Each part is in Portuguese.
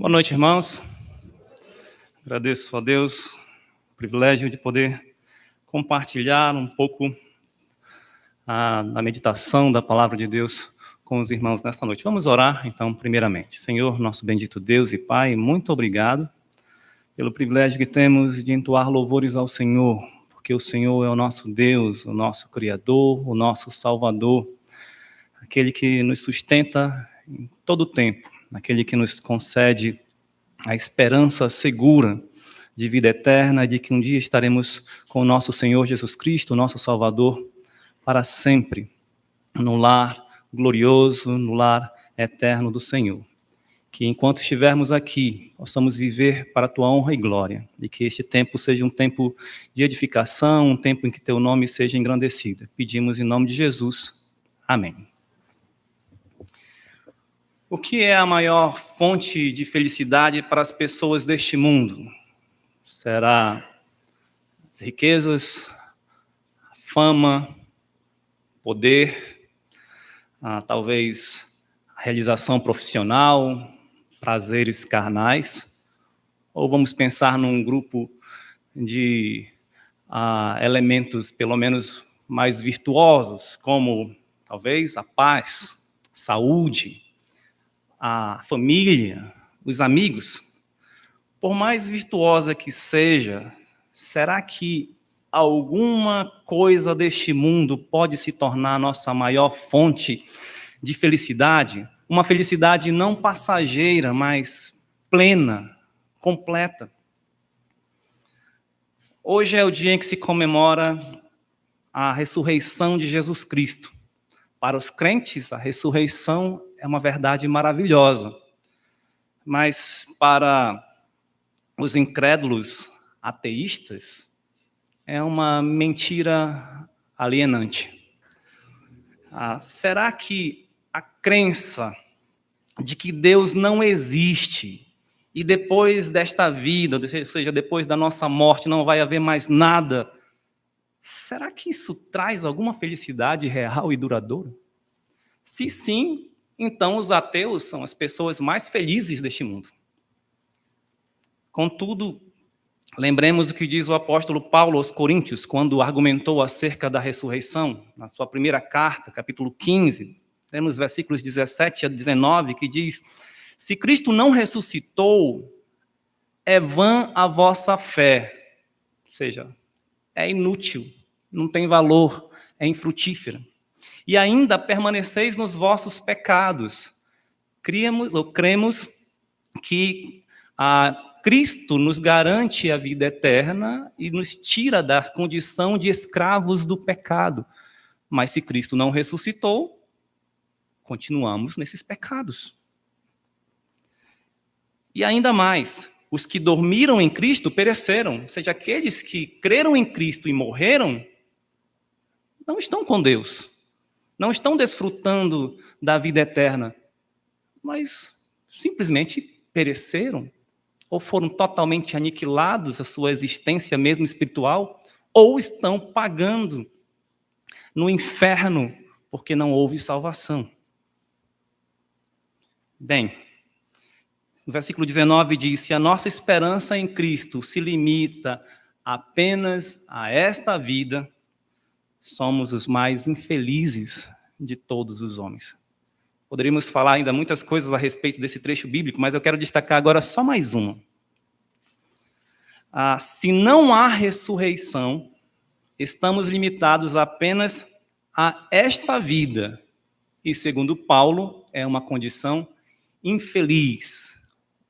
Boa noite, irmãos. Agradeço a Deus o privilégio de poder compartilhar um pouco da meditação da palavra de Deus com os irmãos nessa noite. Vamos orar, então, primeiramente. Senhor, nosso bendito Deus e Pai, muito obrigado pelo privilégio que temos de entoar louvores ao Senhor, porque o Senhor é o nosso Deus, o nosso Criador, o nosso Salvador, aquele que nos sustenta em todo o tempo, aquele que nos concede a esperança segura de vida eterna, de que um dia estaremos com o nosso Senhor Jesus Cristo, nosso Salvador, para sempre, no lar glorioso, no lar eterno do Senhor. Que enquanto estivermos aqui, possamos viver para a Tua honra e glória, e que este tempo seja um tempo de edificação, um tempo em que Teu nome seja engrandecido. Pedimos em nome de Jesus. Amém. O que é a maior fonte de felicidade para as pessoas deste mundo? Será as riquezas, a fama, poder, talvez a realização profissional, prazeres carnais? Ou vamos pensar num grupo de elementos, pelo menos, mais virtuosos, como talvez a paz, saúde, a família, os amigos? Por mais virtuosa que seja, será que alguma coisa deste mundo pode se tornar a nossa maior fonte de felicidade? Uma felicidade não passageira, mas plena, completa. Hoje é o dia em que se comemora a ressurreição de Jesus Cristo. Para os crentes, a ressurreição é uma verdade maravilhosa, mas para os incrédulos ateístas é uma mentira alienante. Será que a crença de que Deus não existe e depois desta vida, ou seja, depois da nossa morte, não vai haver mais nada, será que isso traz alguma felicidade real e duradoura? Se sim, então os ateus são as pessoas mais felizes deste mundo. Contudo, lembremos o que diz o apóstolo Paulo aos Coríntios, quando argumentou acerca da ressurreição, na sua primeira carta, capítulo 15, temos versículos 17 a 19, que diz: se Cristo não ressuscitou, é vã a vossa fé. Ou seja, é inútil, não tem valor, é infrutífera. E ainda permaneceis nos vossos pecados. Cremos que Cristo nos garante a vida eterna e nos tira da condição de escravos do pecado. Mas se Cristo não ressuscitou, continuamos nesses pecados. E ainda mais, os que dormiram em Cristo pereceram. Ou seja, aqueles que creram em Cristo e morreram, não estão com Deus. Não estão desfrutando da vida eterna, mas simplesmente pereceram, ou foram totalmente aniquilados a sua existência mesmo espiritual, ou estão pagando no inferno porque não houve salvação. Bem, no versículo 19 diz: se a nossa esperança em Cristo se limita apenas a esta vida, somos os mais infelizes de todos os homens. Poderíamos falar ainda muitas coisas a respeito desse trecho bíblico, mas eu quero destacar agora só mais uma. Se não há ressurreição, estamos limitados apenas a esta vida. E, segundo Paulo, é uma condição infeliz.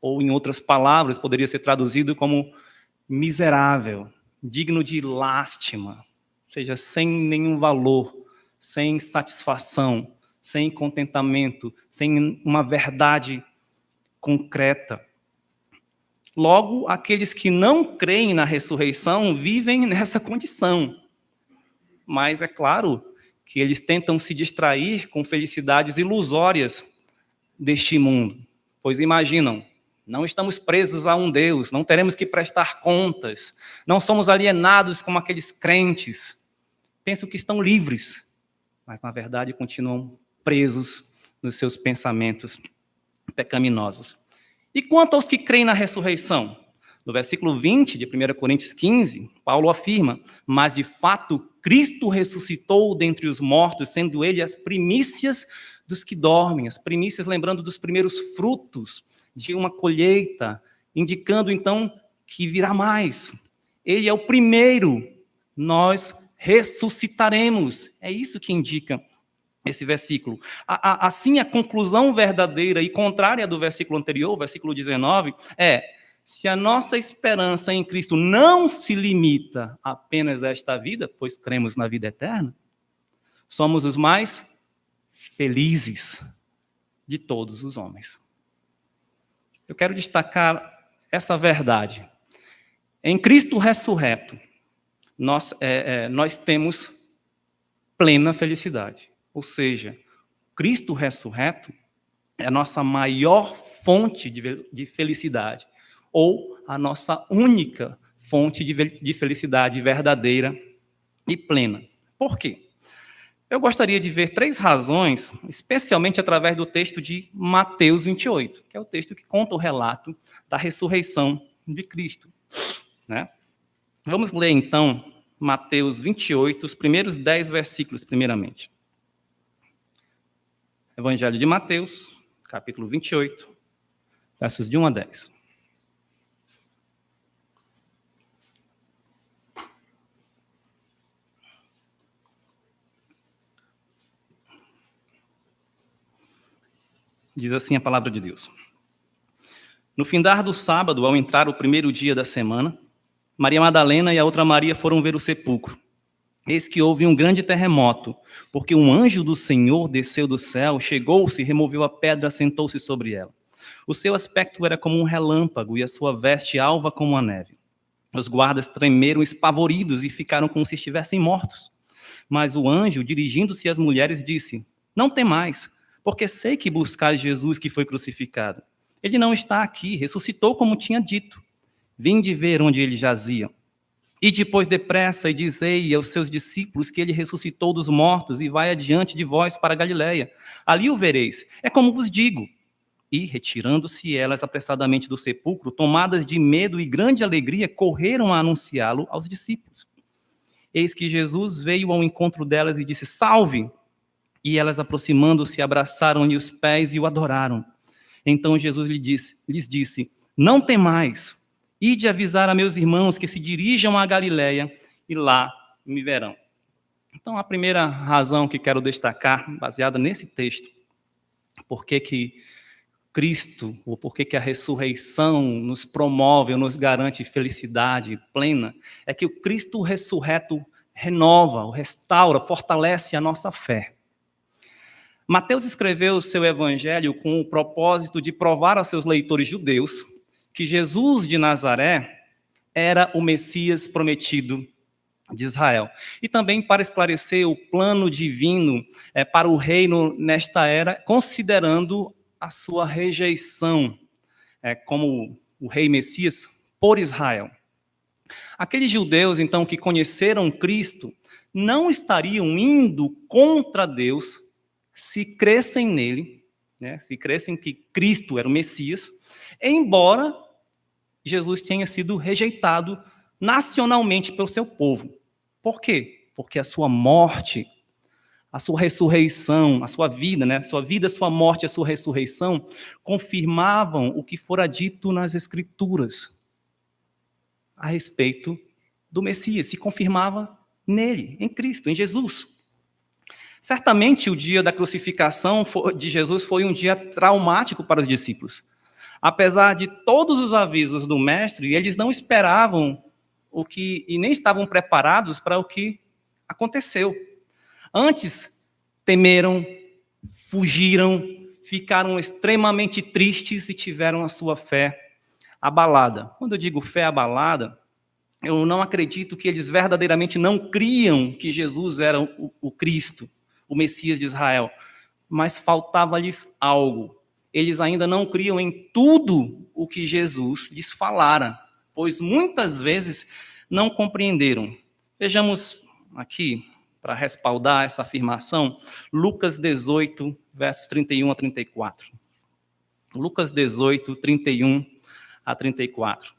Ou, em outras palavras, poderia ser traduzido como miserável, digno de lástima. Ou seja, sem nenhum valor, sem satisfação, sem contentamento, sem uma verdade concreta. Logo, aqueles que não creem na ressurreição vivem nessa condição. Mas é claro que eles tentam se distrair com felicidades ilusórias deste mundo. Pois imaginam, não estamos presos a um Deus, não teremos que prestar contas, não somos alienados como aqueles crentes. Pensam que estão livres, mas na verdade continuam presos nos seus pensamentos pecaminosos. E quanto aos que creem na ressurreição? No versículo 20 de 1 Coríntios 15, Paulo afirma: mas de fato Cristo ressuscitou dentre os mortos, sendo ele as primícias dos que dormem. As primícias, lembrando dos primeiros frutos de uma colheita, indicando então que virá mais. Ele é o primeiro, nós ressuscitaremos. É isso que indica esse versículo. Assim, a conclusão verdadeira e contrária do versículo anterior, versículo 19, é: se a nossa esperança em Cristo não se limita apenas a esta vida, pois cremos na vida eterna, somos os mais felizes de todos os homens. Eu quero destacar essa verdade. Em Cristo ressurreto, nós temos plena felicidade. Ou seja, Cristo ressurreto é a nossa maior fonte de felicidade, ou a nossa única fonte de felicidade verdadeira e plena. Por quê? Eu gostaria de ver 3 razões, especialmente através do texto de Mateus 28, que é o texto que conta o relato da ressurreição de Cristo, né? Vamos ler, então, Mateus 28, os primeiros 10 versículos, primeiramente. Evangelho de Mateus, capítulo 28, versos de 1 a 10. Diz assim a palavra de Deus: no findar do sábado, ao entrar o primeiro dia da semana, Maria Madalena e a outra Maria foram ver o sepulcro. Eis que houve um grande terremoto, porque um anjo do Senhor desceu do céu, chegou-se, removeu a pedra, sentou-se sobre ela. O seu aspecto era como um relâmpago e a sua veste alva como a neve. Os guardas tremeram espavoridos e ficaram como se estivessem mortos. Mas o anjo, dirigindo-se às mulheres, disse: não temais, porque sei que buscais Jesus que foi crucificado. Ele não está aqui, ressuscitou como tinha dito. Vinde ver onde ele jazia. E depois depressa e dizei aos seus discípulos que ele ressuscitou dos mortos e vai adiante de vós para a Galiléia. Ali o vereis. É como vos digo. E, retirando-se elas apressadamente do sepulcro, tomadas de medo e grande alegria, correram a anunciá-lo aos discípulos. Eis que Jesus veio ao encontro delas e disse: salve! E elas, aproximando-se, abraçaram-lhe os pés e o adoraram. Então Jesus lhes disse: não temais. Ide avisar a meus irmãos que se dirijam à Galiléia e lá me verão. Então, a primeira razão que quero destacar, baseada nesse texto, por que Cristo, ou por que a ressurreição nos promove ou nos garante felicidade plena, é que o Cristo ressurreto renova, restaura, fortalece a nossa fé. Mateus escreveu o seu evangelho com o propósito de provar aos seus leitores judeus que Jesus de Nazaré era o Messias prometido de Israel. E também para esclarecer o plano divino para o reino nesta era, considerando a sua rejeição como o rei Messias por Israel. Aqueles judeus, então, que conheceram Cristo, não estariam indo contra Deus se crescem nele, né, se crescem que Cristo era o Messias, embora Jesus tenha sido rejeitado nacionalmente pelo seu povo. Por quê? Porque a sua morte, a sua ressurreição, a sua vida, né? Sua vida, sua morte, a sua ressurreição, confirmavam o que fora dito nas Escrituras a respeito do Messias. Se confirmava nele, em Cristo, em Jesus. Certamente o dia da crucificação de Jesus foi um dia traumático para os discípulos. Apesar de todos os avisos do mestre, eles não esperavam e nem estavam preparados para o que aconteceu. Antes, temeram, fugiram, ficaram extremamente tristes e tiveram a sua fé abalada. Quando eu digo fé abalada, eu não acredito que eles verdadeiramente não criam que Jesus era o Cristo, o Messias de Israel, mas faltava-lhes algo. Eles ainda não criam em tudo o que Jesus lhes falara, pois muitas vezes não compreenderam. Vejamos aqui, para respaldar essa afirmação, Lucas 18, versos 31 a 34. Lucas 18, 31 a 34.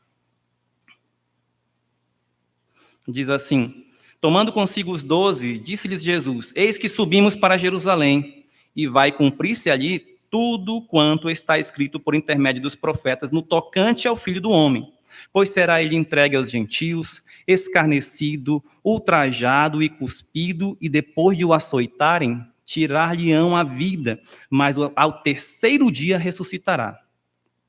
Diz assim: tomando consigo os 12, disse-lhes Jesus: eis que subimos para Jerusalém, e vai cumprir-se ali tudo quanto está escrito por intermédio dos profetas no tocante ao Filho do Homem. Pois será ele entregue aos gentios, escarnecido, ultrajado e cuspido, e depois de o açoitarem, tirar-lhe-ão a vida, mas ao terceiro dia ressuscitará.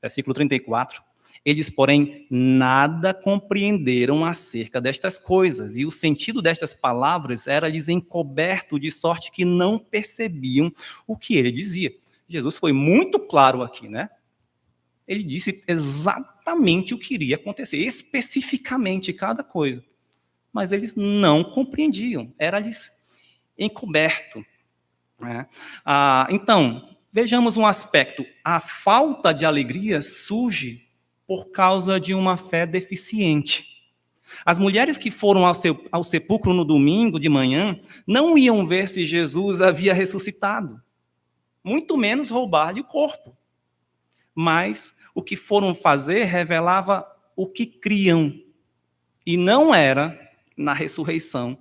Versículo 34. Eles, porém, nada compreenderam acerca destas coisas, e o sentido destas palavras era-lhes encoberto, de sorte que não percebiam o que ele dizia. Jesus foi muito claro aqui, né? Ele disse exatamente o que iria acontecer, especificamente cada coisa. Mas eles não compreendiam, era-lhes encoberto, né? Então, vejamos um aspecto. A falta de alegria surge por causa de uma fé deficiente. As mulheres que foram ao sepulcro no domingo de manhã não iam ver se Jesus havia ressuscitado, muito menos roubar-lhe o corpo. Mas o que foram fazer revelava o que criam, e não era na ressurreição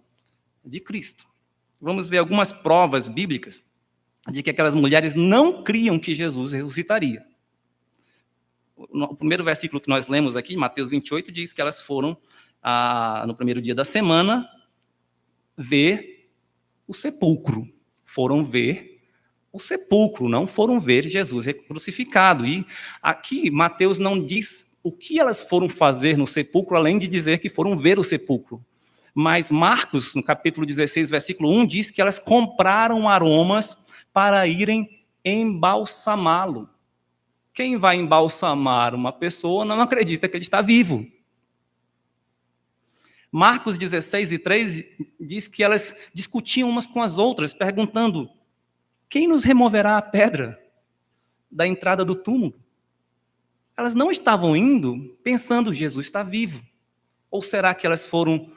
de Cristo. Vamos ver algumas provas bíblicas de que aquelas mulheres não criam que Jesus ressuscitaria. O primeiro versículo que nós lemos aqui, Mateus 28, diz que elas foram, no primeiro dia da semana, ver o sepulcro. Foram ver o sepulcro, não foram ver Jesus crucificado. E aqui Mateus não diz o que elas foram fazer no sepulcro, além de dizer que foram ver o sepulcro. Mas Marcos, no capítulo 16, versículo 1, diz que elas compraram aromas para irem embalsamá-lo. Quem vai embalsamar uma pessoa não acredita que ele está vivo. Marcos 16 e 3 diz que elas discutiam umas com as outras, perguntando: quem nos removerá a pedra da entrada do túmulo? Elas não estavam indo pensando: Jesus está vivo. Ou será que elas foram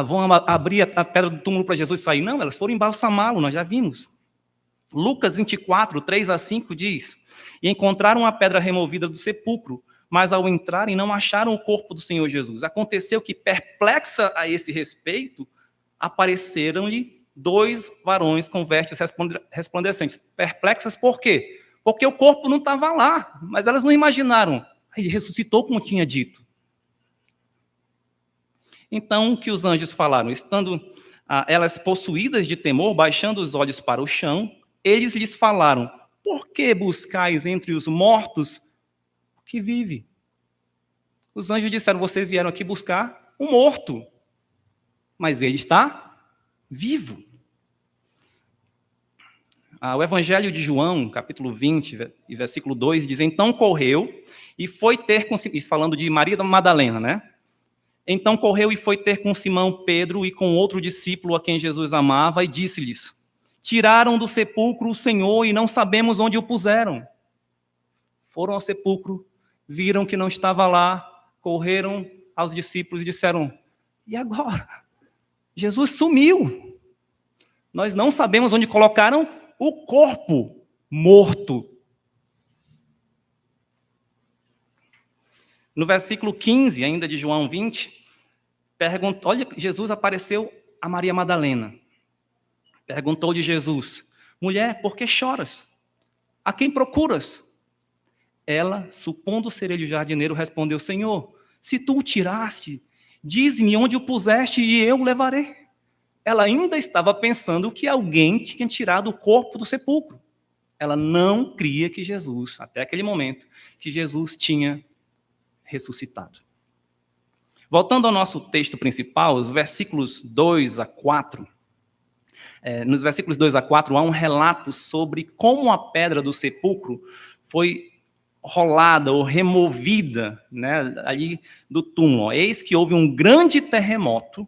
vão abrir a pedra do túmulo para Jesus sair? Não, elas foram embalsamá-lo, nós já vimos. Lucas 24, 3 a 5 diz: e encontraram a pedra removida do sepulcro, mas ao entrarem não acharam o corpo do Senhor Jesus. Aconteceu que, perplexa a esse respeito, apareceram-lhe 2 varões com vestes resplandecentes. Perplexas por quê? Porque o corpo não estava lá, mas elas não imaginaram. Ele ressuscitou como tinha dito. Então, o que os anjos falaram? Estando elas possuídas de temor, baixando os olhos para o chão, eles lhes falaram: por que buscais entre os mortos o que vive? Os anjos disseram: vocês vieram aqui buscar um morto, mas ele está vivo. O Evangelho de João, capítulo 20, e versículo 2, diz: então correu e foi ter com... Isso falando de Maria da Madalena, né? Então correu e foi ter com Simão Pedro e com outro discípulo a quem Jesus amava, e disse-lhes: tiraram do sepulcro o Senhor e não sabemos onde o puseram. Foram ao sepulcro, viram que não estava lá, correram aos discípulos e disseram: e agora? Jesus sumiu. Nós não sabemos onde colocaram o corpo morto. No versículo 15, ainda de João 20, olha, Jesus apareceu a Maria Madalena. Perguntou de Jesus: mulher, por que choras? A quem procuras? Ela, supondo ser ele o jardineiro, respondeu: Senhor, se tu o tiraste, dize-me onde o puseste e eu o levarei. Ela ainda estava pensando que alguém tinha tirado o corpo do sepulcro. Ela não cria que Jesus, até aquele momento, que Jesus tinha ressuscitado. Voltando ao nosso texto principal, os versículos 2 a 4, nos versículos 2 a 4 há um relato sobre como a pedra do sepulcro foi rolada ou removida, né, ali do túmulo. Eis que houve um grande terremoto,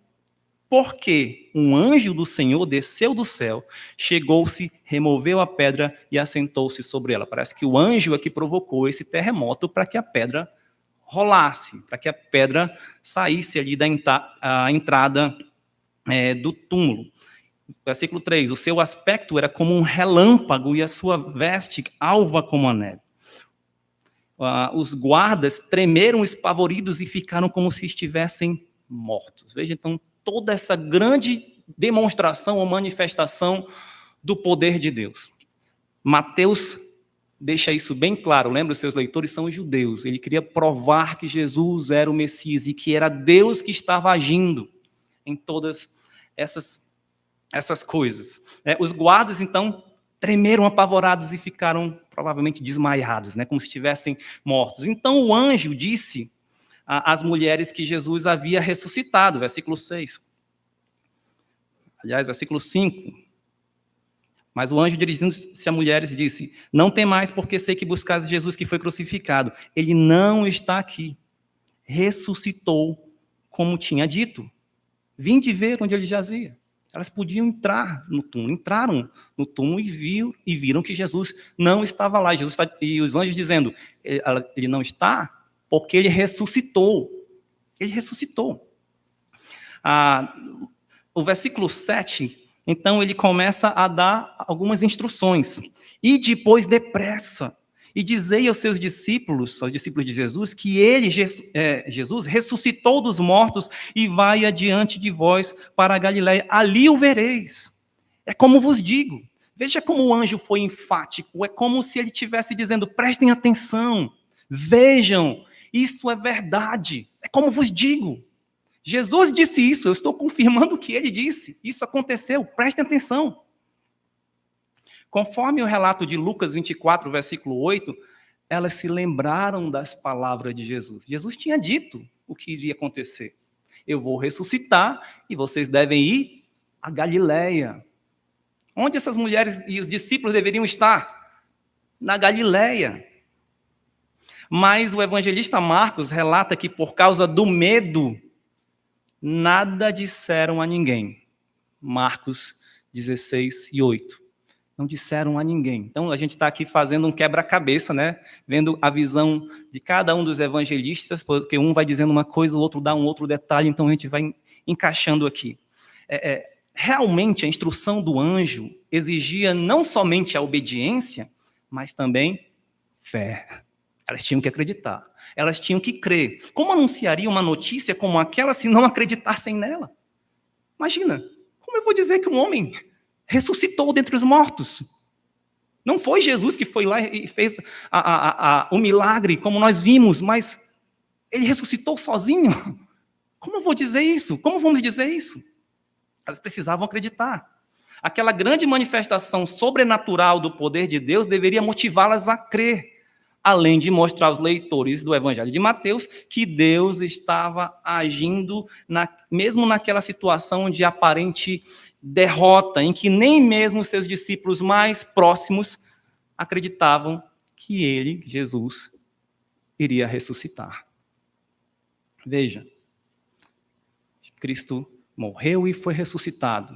porque um anjo do Senhor desceu do céu, chegou-se, removeu a pedra e assentou-se sobre ela. Parece que o anjo é que provocou esse terremoto para que a pedra rolasse, para que a pedra saísse ali da entrada do túmulo. Versículo 3, o seu aspecto era como um relâmpago e a sua veste alva como a neve. Os guardas tremeram espavoridos e ficaram como se estivessem mortos. Veja, então, toda essa grande demonstração ou manifestação do poder de Deus. Mateus deixa isso bem claro, lembra, os seus leitores são judeus. Ele queria provar que Jesus era o Messias e que era Deus que estava agindo em todas essas coisas. Os guardas, então, tremeram apavorados e ficaram provavelmente desmaiados, como se estivessem mortos. Então o anjo disse às mulheres que Jesus havia ressuscitado, versículo 6. Aliás, versículo 5. Mas o anjo, dirigindo-se a mulheres, disse: não temais, porque sei que buscais Jesus que foi crucificado. Ele não está aqui. Ressuscitou, como tinha dito. Vinde ver onde ele jazia. Elas podiam entrar no túmulo. Entraram no túmulo e viram que Jesus não estava lá. E os anjos dizendo: ele não está porque ele ressuscitou. Ele ressuscitou. O versículo 7... então, ele começa a dar algumas instruções. E depois, depressa, e dizei aos seus discípulos, aos discípulos de Jesus, que ele, Jesus, ressuscitou dos mortos e vai adiante de vós para a Galiléia. Ali o vereis. É como vos digo. Veja como o anjo foi enfático. É como se ele estivesse dizendo: prestem atenção, vejam, isso é verdade. É como vos digo. Jesus disse isso, eu estou confirmando o que ele disse. Isso aconteceu, prestem atenção. Conforme o relato de Lucas 24, versículo 8, elas se lembraram das palavras de Jesus. Jesus tinha dito o que iria acontecer. Eu vou ressuscitar e vocês devem ir a Galiléia. Onde essas mulheres e os discípulos deveriam estar? Na Galiléia. Mas o evangelista Marcos relata que por causa do medo, nada disseram a ninguém. Marcos 16 e 8. Não disseram a ninguém. Então, a gente está aqui fazendo um quebra-cabeça, vendo a visão de cada um dos evangelistas, porque um vai dizendo uma coisa, o outro dá um outro detalhe, então a gente vai encaixando aqui. Realmente, a instrução do anjo exigia não somente a obediência, mas também fé. Elas tinham que acreditar, elas tinham que crer. Como anunciaria uma notícia como aquela se não acreditassem nela? Imagina, como eu vou dizer que um homem ressuscitou dentre os mortos? Não foi Jesus que foi lá e fez o milagre, como nós vimos, mas ele ressuscitou sozinho. Como eu vou dizer isso? Como vamos dizer isso? Elas precisavam acreditar. Aquela grande manifestação sobrenatural do poder de Deus deveria motivá-las a crer, além de mostrar aos leitores do Evangelho de Mateus que Deus estava agindo, mesmo naquela situação de aparente derrota, em que nem mesmo os seus discípulos mais próximos acreditavam que ele, Jesus, iria ressuscitar. Veja, Cristo morreu e foi ressuscitado.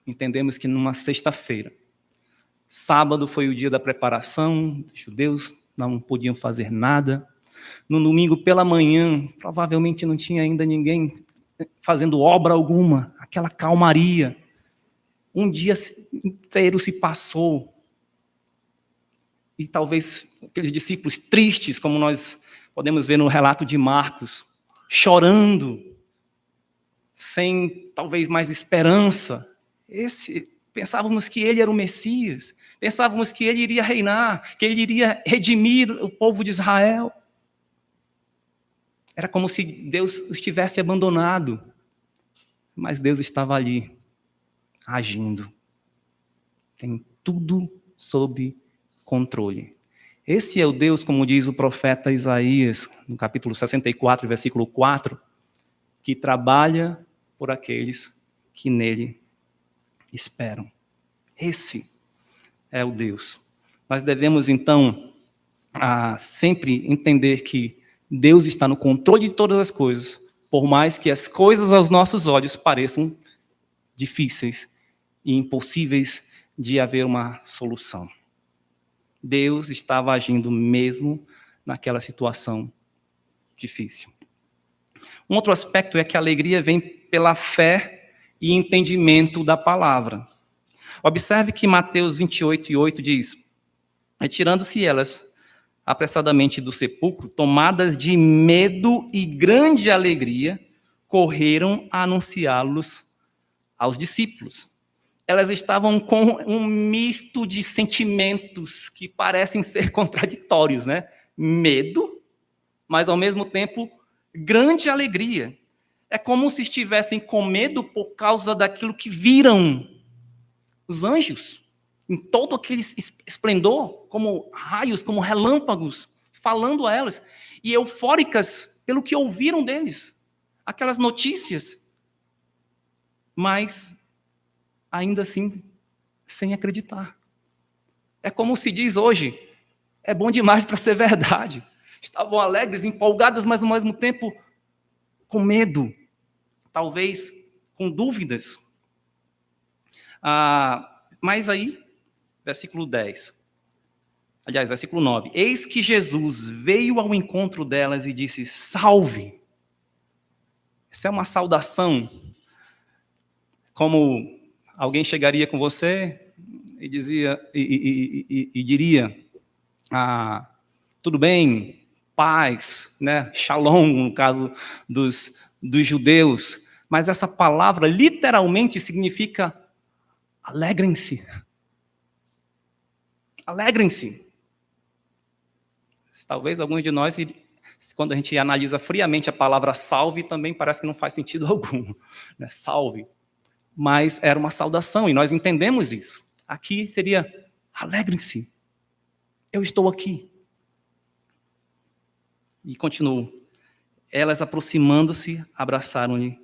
Entendemos que numa sexta-feira. Sábado foi o dia da preparação, os judeus não podiam fazer nada. No domingo pela manhã, provavelmente não tinha ainda ninguém fazendo obra alguma, aquela calmaria. Um dia inteiro se passou. E talvez aqueles discípulos tristes, como nós podemos ver no relato de Marcos, chorando, sem talvez mais esperança. Pensávamos que ele era o Messias, pensávamos que ele iria reinar, que ele iria redimir o povo de Israel. Era como se Deus os tivesse abandonado, mas Deus estava ali, agindo. Tem tudo sob controle. Esse é o Deus, como diz o profeta Isaías, no capítulo 64, versículo 4, que trabalha por aqueles que nele esperam. Esse é o Deus. Nós devemos, então, sempre entender que Deus está no controle de todas as coisas, por mais que as coisas aos nossos olhos pareçam difíceis e impossíveis de haver uma solução. Deus estava agindo mesmo naquela situação difícil. Um outro aspecto é que a alegria vem pela fé e entendimento da palavra. Observe que Mateus 28:8 diz: retirando-se elas apressadamente do sepulcro, tomadas de medo e grande alegria, correram a anunciá-los aos discípulos. Elas estavam com um misto de sentimentos que parecem ser contraditórios, né? Medo, mas ao mesmo tempo grande alegria. É como se estivessem com medo por causa daquilo que viram os anjos, em todo aquele esplendor, como raios, como relâmpagos, falando a elas, e eufóricas pelo que ouviram deles, aquelas notícias, mas ainda assim sem acreditar. É como se diz hoje, é bom demais para ser verdade. Estavam alegres, empolgadas, mas ao mesmo tempo com medo, talvez com dúvidas. Mas aí, versículo 10. Aliás, versículo 9. Eis que Jesus veio ao encontro delas e disse: salve. Essa é uma saudação, como alguém chegaria com você e dizia e diria: tudo bem, paz, né? Shalom, no caso dos judeus. Mas essa palavra literalmente significa alegrem-se. Alegrem-se. Talvez alguns de nós, quando a gente analisa friamente a palavra salve, também parece que não faz sentido algum, né? Salve. Mas era uma saudação, e nós entendemos isso. Aqui seria, alegrem-se. Eu estou aqui. E continuo. Elas, aproximando-se, abraçaram-lhe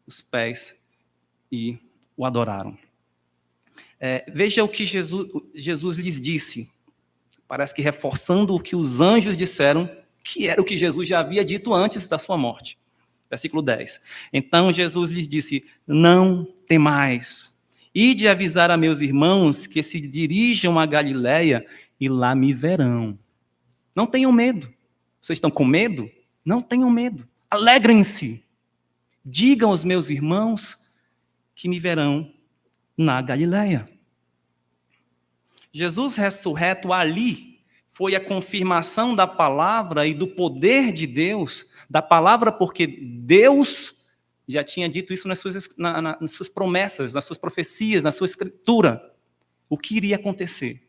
os pés e o adoraram. Veja o que Jesus lhes disse. Parece que reforçando o que os anjos disseram, que era o que Jesus já havia dito antes da sua morte. Versículo 10. Então Jesus lhes disse: não temais. Ide avisar a meus irmãos que se dirijam a Galiléia e lá me verão. Não tenham medo. Vocês estão com medo? Não tenham medo. Alegrem-se. Digam aos meus irmãos que me verão na Galiléia. Jesus ressurreto ali foi a confirmação da palavra e do poder de Deus, da palavra, porque Deus já tinha dito isso nas suas promessas, nas suas profecias, na sua escritura, o que iria acontecer.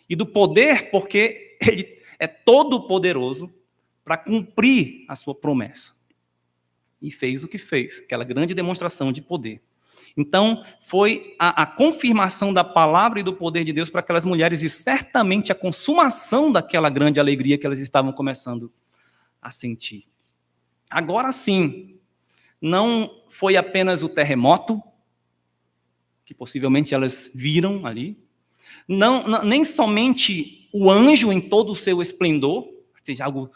E do poder, porque ele é todo poderoso para cumprir a sua promessa. E fez o que fez, aquela grande demonstração de poder. Então, foi a confirmação da palavra e do poder de Deus para aquelas mulheres e certamente a consumação daquela grande alegria que elas estavam começando a sentir. Agora sim, não foi apenas o terremoto, que possivelmente elas viram ali, nem somente o anjo em todo o seu esplendor, seja algo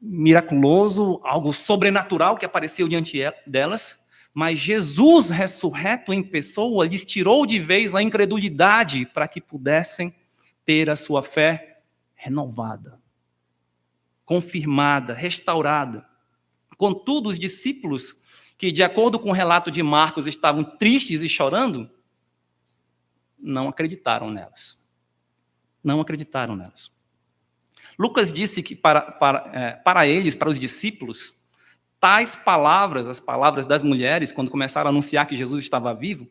miraculoso, algo sobrenatural que apareceu diante delas, mas Jesus ressurreto em pessoa lhes tirou de vez a incredulidade para que pudessem ter a sua fé renovada, confirmada, restaurada. Contudo, os discípulos, que de acordo com o relato de Marcos estavam tristes e chorando, não acreditaram nelas. Não acreditaram nelas. Lucas disse que para eles, para os discípulos, tais palavras, as palavras das mulheres, quando começaram a anunciar que Jesus estava vivo,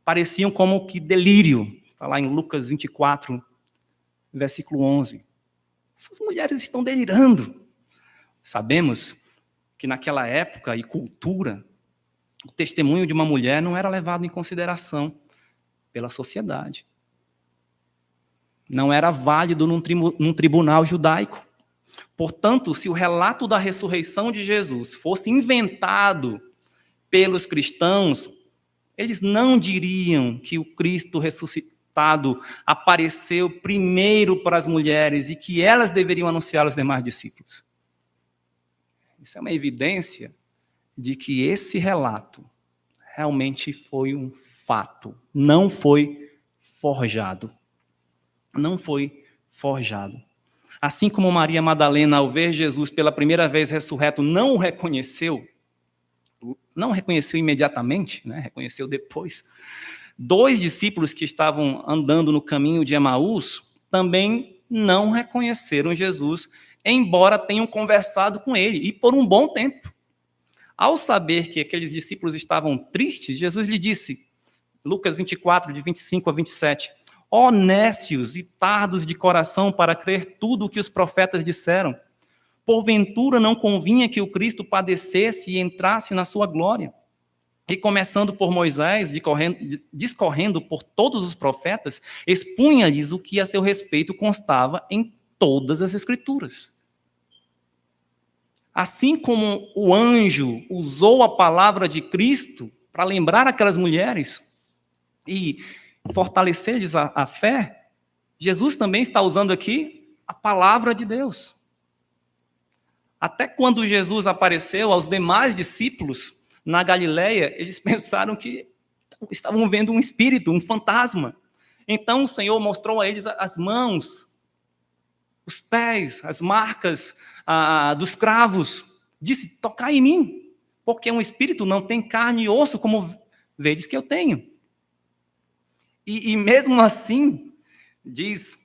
pareciam como que delírio. Está lá em Lucas 24, versículo 11. Essas mulheres estão delirando. Sabemos que naquela época e cultura, o testemunho de uma mulher não era levado em consideração pela sociedade. Não era válido num tribunal judaico. Portanto, se o relato da ressurreição de Jesus fosse inventado pelos cristãos, eles não diriam que o Cristo ressuscitado apareceu primeiro para as mulheres e que elas deveriam anunciar aos demais discípulos. Isso é uma evidência de que esse relato realmente foi um fato, não foi forjado. Não foi forjado. Assim como Maria Madalena, ao ver Jesus pela primeira vez ressurreto, não o reconheceu, não reconheceu imediatamente, né? Reconheceu depois. 2 discípulos que estavam andando no caminho de Emaús também não reconheceram Jesus, embora tenham conversado com ele, e por um bom tempo. Ao saber que aqueles discípulos estavam tristes, Jesus lhe disse, Lucas 24, de 25 a 27, ó nécios e tardos de coração para crer tudo o que os profetas disseram, porventura não convinha que o Cristo padecesse e entrasse na sua glória? E começando por Moisés, discorrendo por todos os profetas, expunha-lhes o que a seu respeito constava em todas as Escrituras. Assim como o anjo usou a palavra de Cristo para lembrar aquelas mulheres e fortalecer-lhes a fé, Jesus também está usando aqui a palavra de Deus. Até quando Jesus apareceu aos demais discípulos na Galileia, eles pensaram que estavam vendo um espírito, um fantasma. Então o Senhor mostrou a eles as mãos, os pés, as marcas dos cravos. Disse, tocai em mim, porque um espírito não tem carne e osso, como vedes que eu tenho. E mesmo assim, diz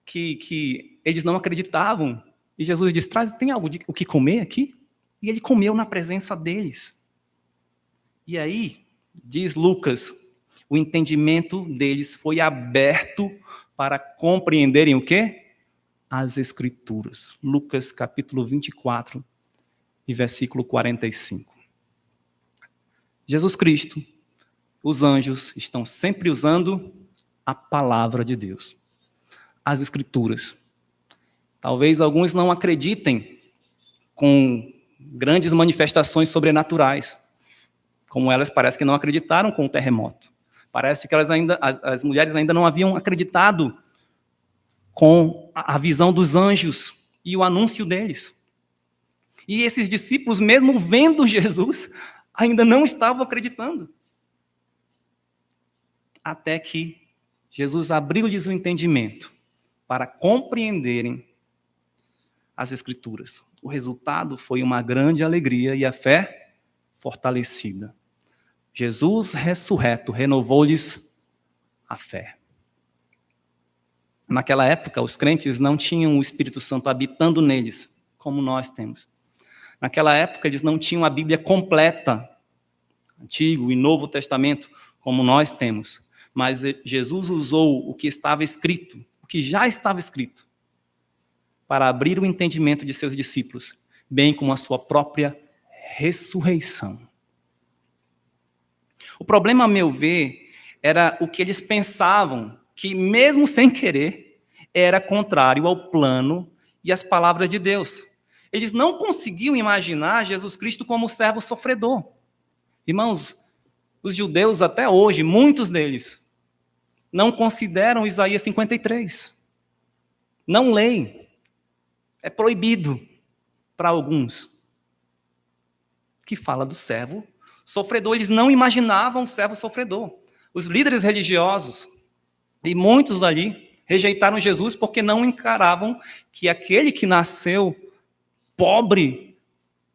que eles não acreditavam. E Jesus diz, tem algo o que comer aqui? E ele comeu na presença deles. E aí, diz Lucas, o entendimento deles foi aberto para compreenderem o quê? As Escrituras. Lucas capítulo 24 e versículo 45. Jesus Cristo, os anjos estão sempre usando a palavra de Deus, as Escrituras. Talvez alguns não acreditem com grandes manifestações sobrenaturais, como elas parece que não acreditaram com o terremoto. Parece que as mulheres ainda não haviam acreditado com a visão dos anjos e o anúncio deles. E esses discípulos, mesmo vendo Jesus, ainda não estavam acreditando. Até que Jesus abriu-lhes o entendimento para compreenderem as Escrituras. O resultado foi uma grande alegria e a fé fortalecida. Jesus ressurreto renovou-lhes a fé. Naquela época, os crentes não tinham o Espírito Santo habitando neles, como nós temos. Naquela época, eles não tinham a Bíblia completa, Antigo e Novo Testamento, como nós temos. Mas Jesus usou o que estava escrito, o que já estava escrito, para abrir o entendimento de seus discípulos, bem como a sua própria ressurreição. O problema, a meu ver, era o que eles pensavam, que mesmo sem querer, era contrário ao plano e às palavras de Deus. Eles não conseguiam imaginar Jesus Cristo como servo sofredor. Irmãos, os judeus até hoje, muitos deles, não consideram Isaías 53. Não leem. É proibido para alguns. Que fala do servo sofredor. Eles não imaginavam o servo sofredor. Os líderes religiosos, e muitos ali, rejeitaram Jesus porque não encaravam que aquele que nasceu pobre,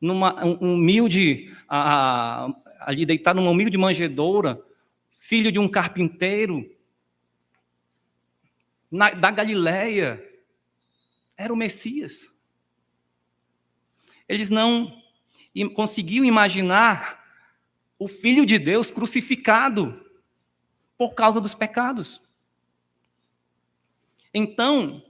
numa humilde, ali deitado numa humilde manjedoura, filho de um carpinteiro, da Galileia, era o Messias. Eles não conseguiam imaginar o Filho de Deus crucificado por causa dos pecados. Então,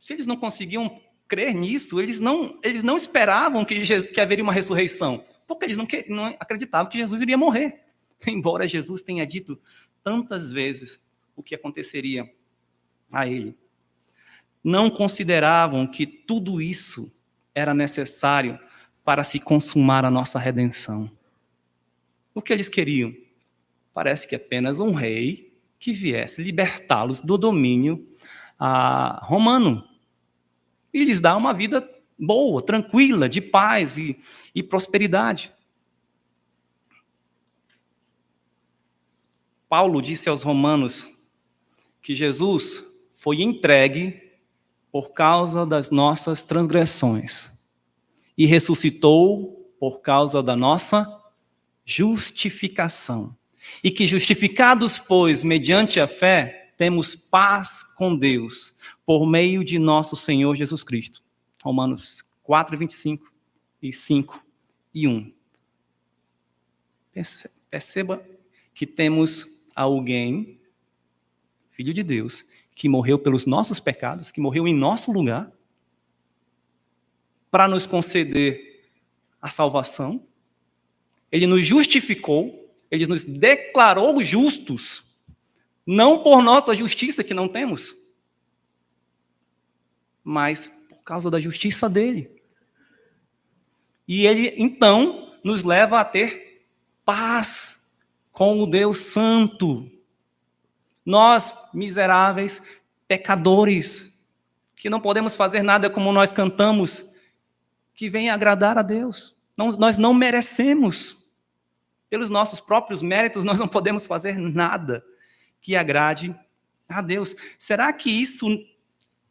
se eles não conseguiam crer nisso, eles não esperavam que haveria uma ressurreição, porque eles não acreditavam que Jesus iria morrer, embora Jesus tenha dito tantas vezes o que aconteceria a ele. Não consideravam que tudo isso era necessário para se consumar a nossa redenção. O que eles queriam? Parece que apenas um rei que viesse libertá-los do domínio romano e lhes dar uma vida boa, tranquila, de paz e prosperidade. Paulo disse aos romanos que Jesus foi entregue por causa das nossas transgressões e ressuscitou por causa da nossa justificação. E que justificados, pois, mediante a fé, temos paz com Deus, por meio de nosso Senhor Jesus Cristo. Romanos 4, 25 e 5 e 1. Perceba que temos alguém, Filho de Deus, que morreu pelos nossos pecados, que morreu em nosso lugar, para nos conceder a salvação. Ele nos justificou, ele nos declarou justos, não por nossa justiça que não temos, mas por causa da justiça dele. E ele, então, nos leva a ter paz com o Deus Santo. Nós, miseráveis, pecadores, que não podemos fazer nada como nós cantamos, que venha agradar a Deus. Nós não merecemos. Pelos nossos próprios méritos, nós não podemos fazer nada que agrade a Deus. Será que isso,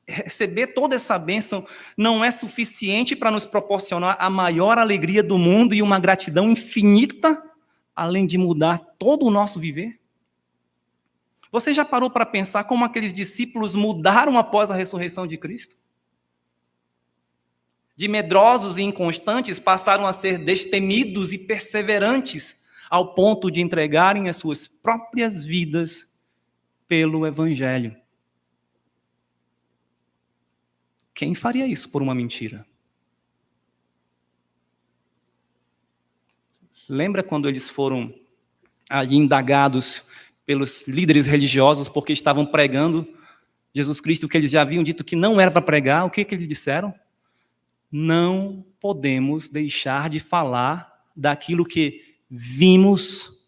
receber toda essa bênção, não é suficiente para nos proporcionar a maior alegria do mundo e uma gratidão infinita, além de mudar todo o nosso viver? Você já parou para pensar como aqueles discípulos mudaram após a ressurreição de Cristo? De medrosos e inconstantes passaram a ser destemidos e perseverantes, ao ponto de entregarem as suas próprias vidas pelo Evangelho. Quem faria isso por uma mentira? Lembra quando eles foram ali indagados pelos líderes religiosos porque estavam pregando Jesus Cristo, que eles já haviam dito que não era para pregar? O que eles disseram? Não podemos deixar de falar daquilo que vimos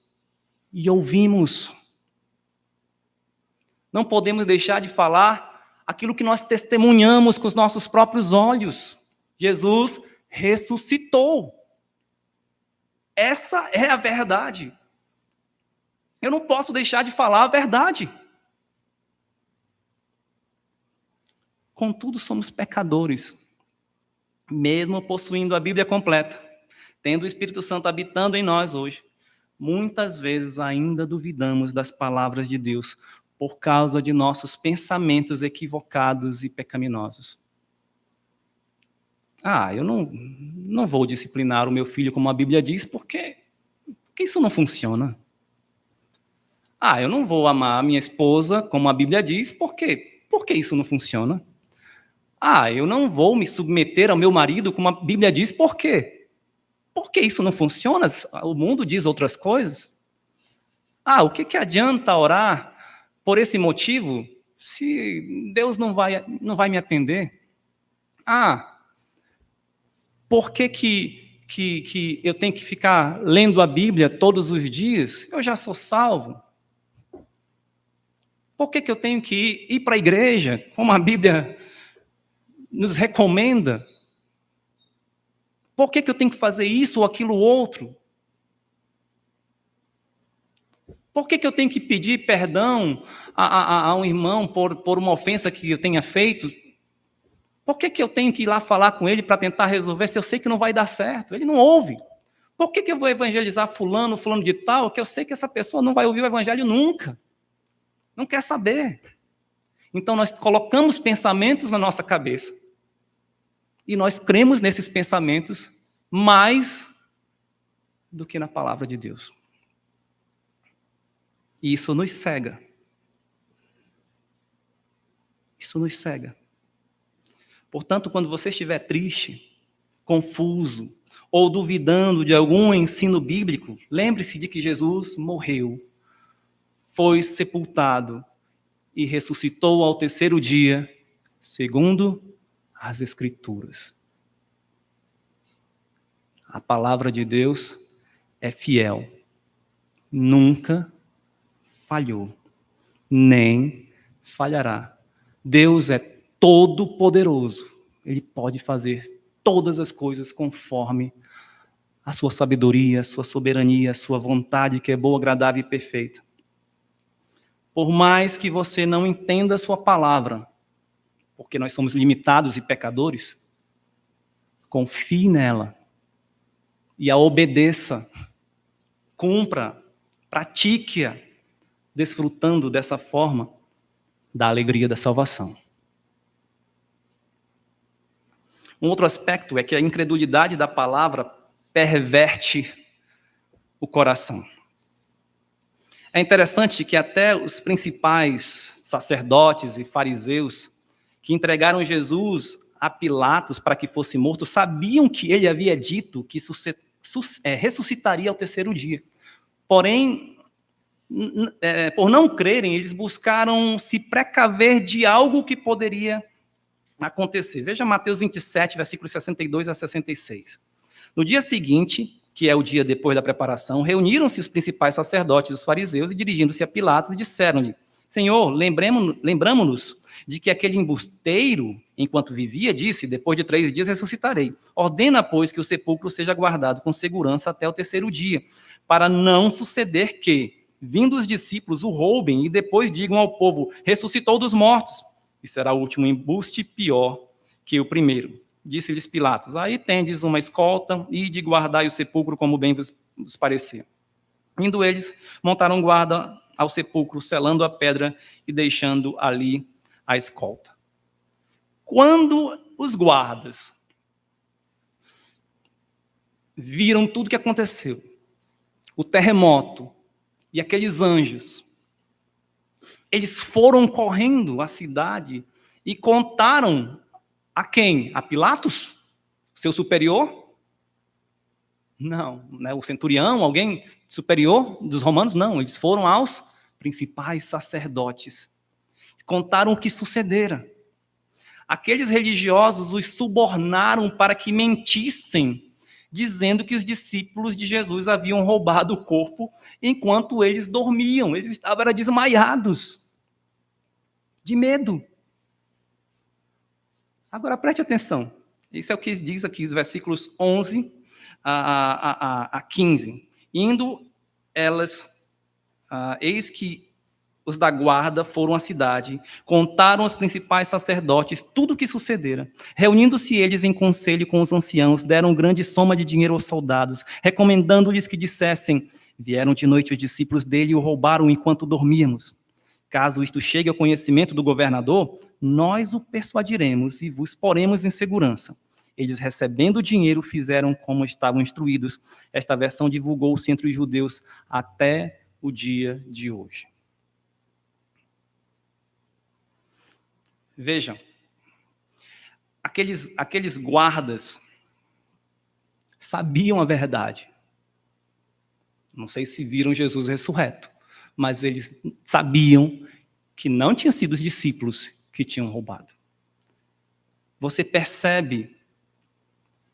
e ouvimos. Não podemos deixar de falar aquilo que nós testemunhamos com os nossos próprios olhos. Jesus ressuscitou. Essa é a verdade. Eu não posso deixar de falar a verdade. Contudo, somos pecadores. Mesmo possuindo a Bíblia completa, tendo o Espírito Santo habitando em nós hoje, muitas vezes ainda duvidamos das palavras de Deus por causa de nossos pensamentos equivocados e pecaminosos. Eu não vou disciplinar o meu filho como a Bíblia diz, porque isso não funciona. Eu não vou amar a minha esposa como a Bíblia diz, porque isso não funciona. Eu não vou me submeter ao meu marido como a Bíblia diz, por quê? Porque isso não funciona, o mundo diz outras coisas. O que adianta orar por esse motivo se Deus não vai me atender? Por que eu tenho que ficar lendo a Bíblia todos os dias? Eu já sou salvo. Por que eu tenho que ir para a igreja, como a Bíblia nos recomenda? Por que eu tenho que fazer isso ou aquilo outro? Por que eu tenho que pedir perdão a um irmão por uma ofensa que eu tenha feito? Por que eu tenho que ir lá falar com ele para tentar resolver se eu sei que não vai dar certo? Ele não ouve. Por que eu vou evangelizar fulano de tal, que eu sei que essa pessoa não vai ouvir o evangelho nunca? Não quer saber. Então nós colocamos pensamentos na nossa cabeça. E nós cremos nesses pensamentos mais do que na palavra de Deus. E isso nos cega. Isso nos cega. Portanto, quando você estiver triste, confuso, ou duvidando de algum ensino bíblico, lembre-se de que Jesus morreu, foi sepultado e ressuscitou ao terceiro dia, segundo as Escrituras. A palavra de Deus é fiel. Nunca falhou, nem falhará. Deus é todo-poderoso. Ele pode fazer todas as coisas conforme a sua sabedoria, a sua soberania, a sua vontade, que é boa, agradável e perfeita. Por mais que você não entenda a sua palavra, porque nós somos limitados e pecadores, confie nela e a obedeça. cumpra, pratique-a, desfrutando dessa forma da alegria da salvação. Um outro aspecto é que a incredulidade da palavra perverte o coração. É interessante que até os principais sacerdotes e fariseus que entregaram Jesus a Pilatos para que fosse morto sabiam que ele havia dito que ressuscitaria ao terceiro dia. Porém, por não crerem, eles buscaram se precaver de algo que poderia acontecer. Veja Mateus 27, versículos 62 a 66. No dia seguinte, que é o dia depois da preparação, reuniram-se os principais sacerdotes e os fariseus e, dirigindo-se a Pilatos, disseram-lhe: Senhor, lembramo-nos de que aquele embusteiro, enquanto vivia, disse: depois de 3 dias ressuscitarei. Ordena, pois, que o sepulcro seja guardado com segurança até o terceiro dia, para não suceder que, vindo os discípulos, o roubem e depois digam ao povo: ressuscitou dos mortos. E será o último embuste pior que o primeiro. Disse-lhes Pilatos: aí tendes uma escolta, e de guardai o sepulcro como bem vos parecer. Indo eles, montaram guarda ao sepulcro, selando a pedra e deixando ali a escolta. Quando os guardas viram tudo o que aconteceu, o terremoto e aqueles anjos, eles foram correndo à cidade e contaram a quem? A Pilatos? Seu superior? Não, né? O centurião, alguém superior dos romanos? Não, eles foram aos principais sacerdotes. Contaram o que sucedera. Aqueles religiosos os subornaram para que mentissem, dizendo que os discípulos de Jesus haviam roubado o corpo enquanto eles dormiam. Eles estavam desmaiados, de medo. Agora, preste atenção. Isso é o que diz aqui, os versículos 11 a 15. Indo elas, eis que os da guarda foram à cidade, contaram aos principais sacerdotes tudo o que sucedera. Reunindo-se eles em conselho com os anciãos, deram grande soma de dinheiro aos soldados, recomendando-lhes que dissessem: vieram de noite os discípulos dele e o roubaram enquanto dormíamos. Caso isto chegue ao conhecimento do governador, nós o persuadiremos e vos poremos em segurança. Eles, recebendo o dinheiro, fizeram como estavam instruídos. Esta versão divulgou-se entre os judeus até o dia de hoje. Vejam, aqueles guardas sabiam a verdade. Não sei se viram Jesus ressurreto, mas eles sabiam que não tinham sido os discípulos que tinham roubado. Você percebe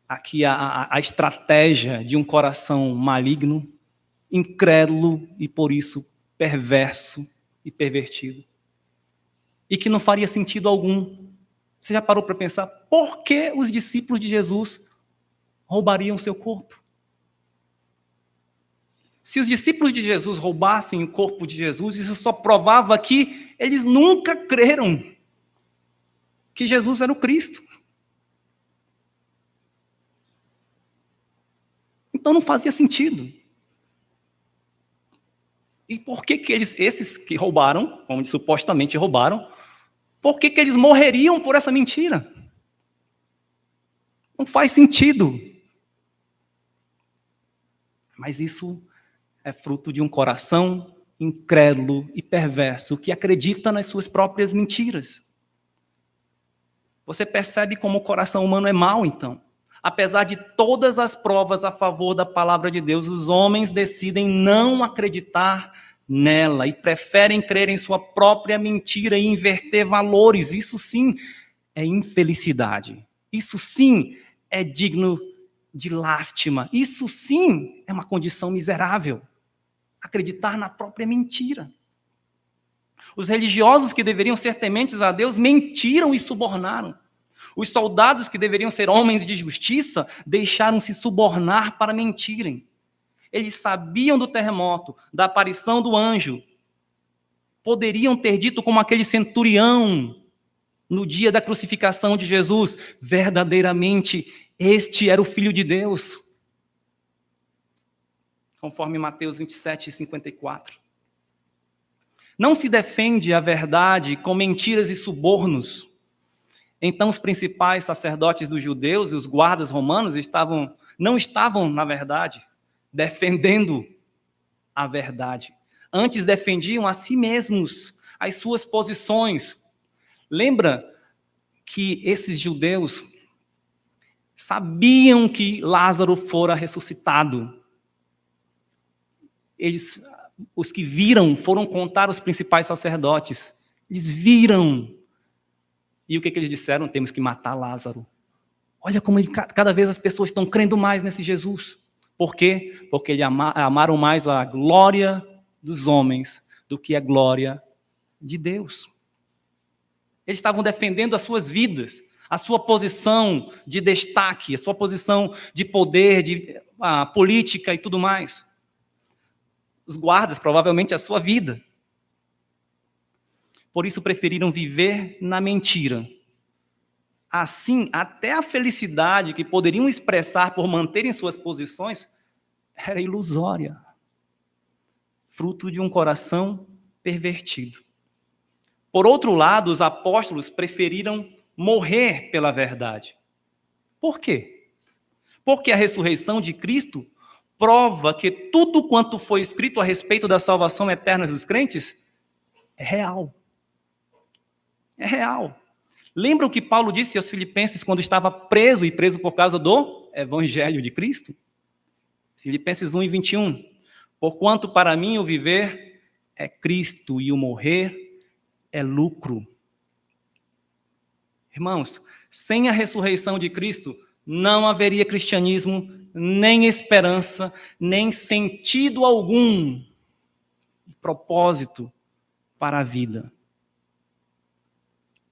aqui a estratégia de um coração maligno, incrédulo e, por isso, perverso e pervertido. E que não faria sentido algum. Você já parou para pensar por que os discípulos de Jesus roubariam o seu corpo? Se os discípulos de Jesus roubassem o corpo de Jesus, isso só provava que eles nunca creram que Jesus era o Cristo. Então não fazia sentido. E por que esses que roubaram, como supostamente roubaram, por que eles morreriam por essa mentira? Não faz sentido. Mas isso é fruto de um coração incrédulo e perverso que acredita nas suas próprias mentiras. Você percebe como o coração humano é mau, então. Apesar de todas as provas a favor da palavra de Deus, os homens decidem não acreditar nela e preferem crer em sua própria mentira e inverter valores. Isso sim é infelicidade. Isso sim é digno de lástima. Isso sim é uma condição miserável. Acreditar na própria mentira. Os religiosos que deveriam ser tementes a Deus mentiram e subornaram. Os soldados que deveriam ser homens de justiça deixaram-se subornar para mentirem. Eles sabiam do terremoto, da aparição do anjo. Poderiam ter dito como aquele centurião no dia da crucificação de Jesus: verdadeiramente, este era o Filho de Deus. conforme Mateus 27, 54. Não se defende a verdade com mentiras e subornos. Então, os principais sacerdotes dos judeus e os guardas romanos não estavam, na verdade, defendendo a verdade. Antes defendiam a si mesmos, as suas posições. Lembra que esses judeus sabiam que Lázaro fora ressuscitado. Os que viram, foram contar aos principais sacerdotes. Eles viram. E o que eles disseram? Temos que matar Lázaro. Olha como cada vez as pessoas estão crendo mais nesse Jesus. Por quê? Porque eles amaram mais a glória dos homens do que a glória de Deus. Eles estavam defendendo as suas vidas, a sua posição de destaque, a sua posição de poder, de política e tudo mais. Os guardas, provavelmente, a sua vida. Por isso, preferiram viver na mentira. Assim, até a felicidade que poderiam expressar por manterem suas posições era ilusória, fruto de um coração pervertido. Por outro lado, os apóstolos preferiram morrer pela verdade. Por quê? Porque a ressurreição de Cristo prova que tudo quanto foi escrito a respeito da salvação eterna dos crentes é real. É real. Lembra o que Paulo disse aos Filipenses quando estava preso, e preso por causa do Evangelho de Cristo? Filipenses 1:21. Porquanto para mim o viver é Cristo e o morrer é lucro. Irmãos, sem a ressurreição de Cristo, não haveria cristianismo, nem esperança, nem sentido algum, propósito para a vida.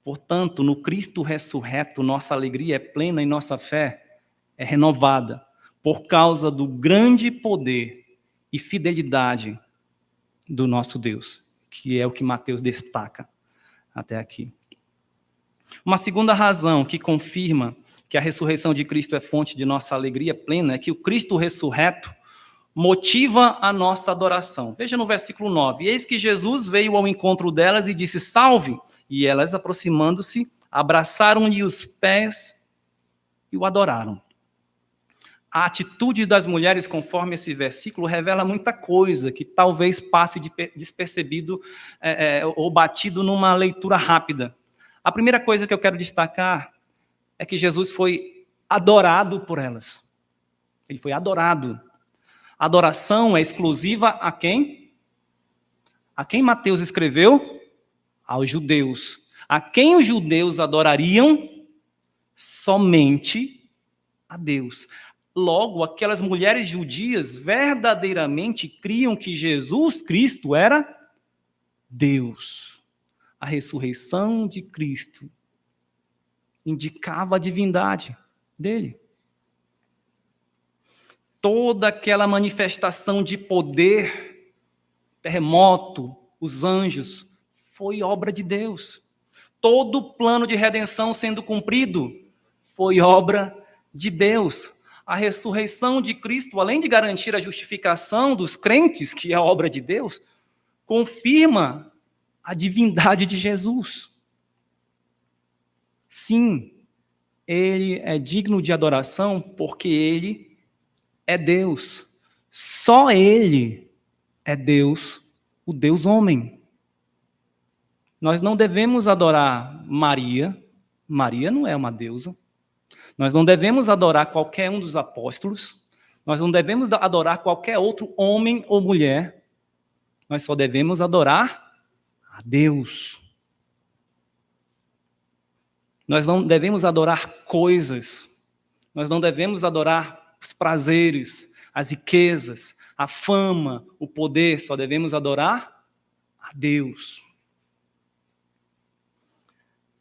Portanto, no Cristo ressurreto, nossa alegria é plena e nossa fé é renovada, por causa do grande poder e fidelidade do nosso Deus, que é o que Mateus destaca até aqui. Uma segunda razão que confirma que a ressurreição de Cristo é fonte de nossa alegria plena é que o Cristo ressurreto motiva a nossa adoração. Veja no versículo 9. Eis que Jesus veio ao encontro delas e disse, salve! E elas, aproximando-se, abraçaram-lhe os pés e o adoraram. A atitude das mulheres, conforme esse versículo, revela muita coisa que talvez passe despercebido ou batido numa leitura rápida. A primeira coisa que eu quero destacar é que Jesus foi adorado por elas. Ele foi adorado. Adoração é exclusiva a quem? A quem Mateus escreveu? Aos judeus. A quem os judeus adorariam? Somente a Deus. Logo, aquelas mulheres judias verdadeiramente criam que Jesus Cristo era Deus. A ressurreição de Cristo indicava a divindade dele. Toda aquela manifestação de poder, terremoto, os anjos, foi obra de Deus. Todo o plano de redenção sendo cumprido foi obra de Deus. A ressurreição de Cristo, além de garantir a justificação dos crentes, que é a obra de Deus, confirma a divindade de Jesus. Sim, ele é digno de adoração porque ele é Deus. Só ele é Deus, o Deus homem. Nós não devemos adorar Maria. Maria não é uma deusa. Nós não devemos adorar qualquer um dos apóstolos. Nós não devemos adorar qualquer outro homem ou mulher. Nós só devemos adorar a Deus. Nós não devemos adorar coisas. Nós não devemos adorar os prazeres, as riquezas, a fama, o poder. Só devemos adorar a Deus.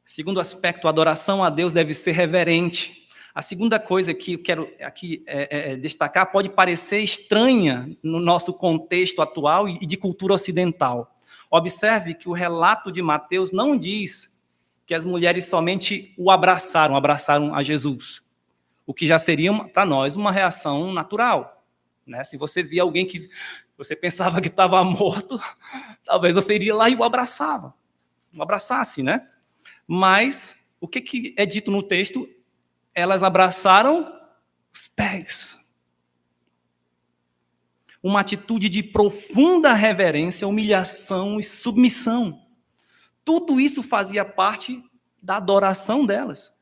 Segundo aspecto, a adoração a Deus deve ser reverente. A segunda coisa que eu quero aqui destacar pode parecer estranha no nosso contexto atual e de cultura ocidental. Observe que o relato de Mateus não diz que as mulheres somente o abraçaram a Jesus, o que já seria para nós uma reação natural. né? Se você via alguém que você pensava que estava morto, talvez você iria lá e o abraçasse, né? Mas o que é dito no texto? Elas abraçaram os pés. Uma atitude de profunda reverência, humilhação e submissão. Tudo isso fazia parte da adoração delas.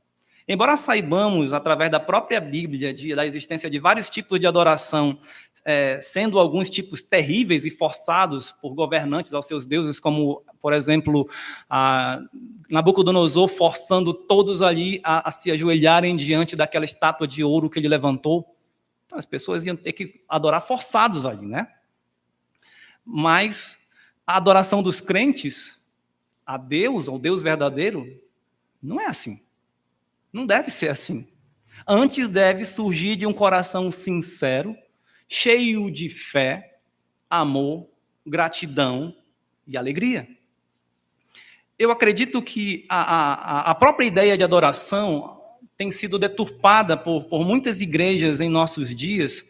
Embora saibamos, através da própria Bíblia, da existência de vários tipos de adoração, sendo alguns tipos terríveis e forçados por governantes aos seus deuses, como, por exemplo, Nabucodonosor forçando todos ali a se ajoelharem diante daquela estátua de ouro que ele levantou. Então, as pessoas iam ter que adorar forçados ali, né? Mas a adoração dos crentes a Deus, ao Deus verdadeiro, não é assim. Não deve ser assim. Antes deve surgir de um coração sincero, cheio de fé, amor, gratidão e alegria. Eu acredito que a própria ideia de adoração tem sido deturpada por muitas igrejas em nossos dias,